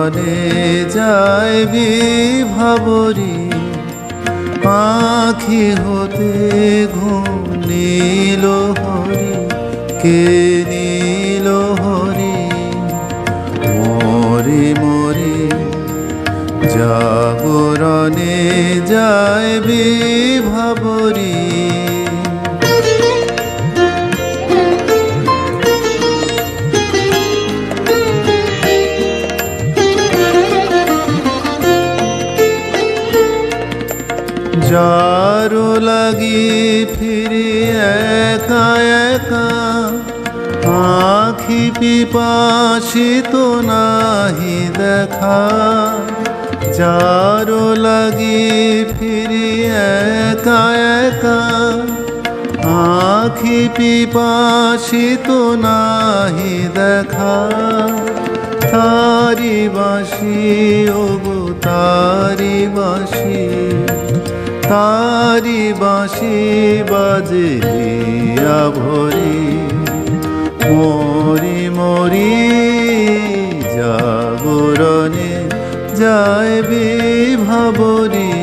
জাগরণে যায় বিভাবরী, আঁখি হতে ঘুম নীল হরি, কে নীল হরি। মরি মরি জাগরণে যায় বিভাবরী। যারো লাগি ফিরি একা একা, আঁখি পিপাসিত নাহি দেখা। যারো লাগি ফিরি একা একা, আঁখি পিপাসিত নাহি দেখা। তারি বাঁশি ওগো তারি বাঁশি, তারি বাঁশি বাজে হিয়া ভরি। মরি মরি জাগরণে যায় বিভাবরী।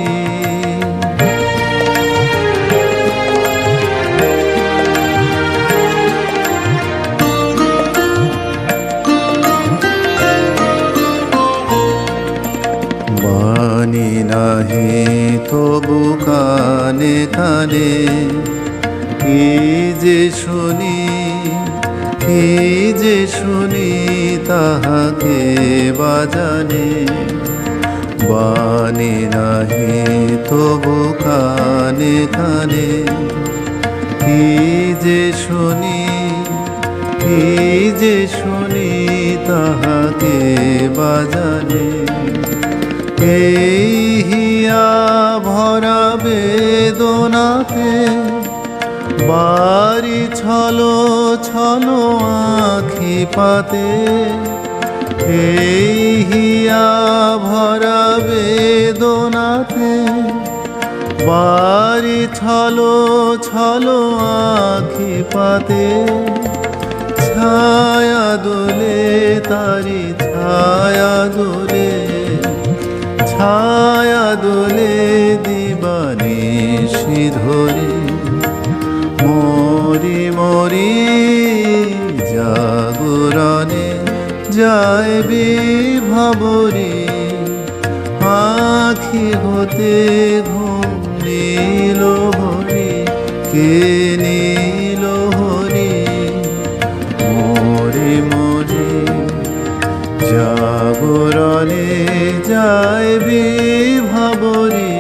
বাণী নাহি তবু কানে কানে, কি যে শুনি কি যে শুনি তাহাকে বাজানে। বাণী নাহি তবু কানে কানে, কি যে শুনি কি যে শুনি তাহাকে বাজানে। এই হিয়া ভরা বেদনাতে, বাড়ি ছলো ছলো আঁখি পাতে। এই হিয়া ভরা বেদনাতে, বাড়ি ছলো ছলো আঁখি পাতে। ছায়া দোলে তারি ছায়া দোলে, ছায়া দোলে দিবানিশি ধরে। মরি মরি জাগরণে যায় বিভাবরী। আঁখি হতে ঘুম নীল হরি, কে নীল হরি। মরি মরি জাগরণে যায় বিভাবরী।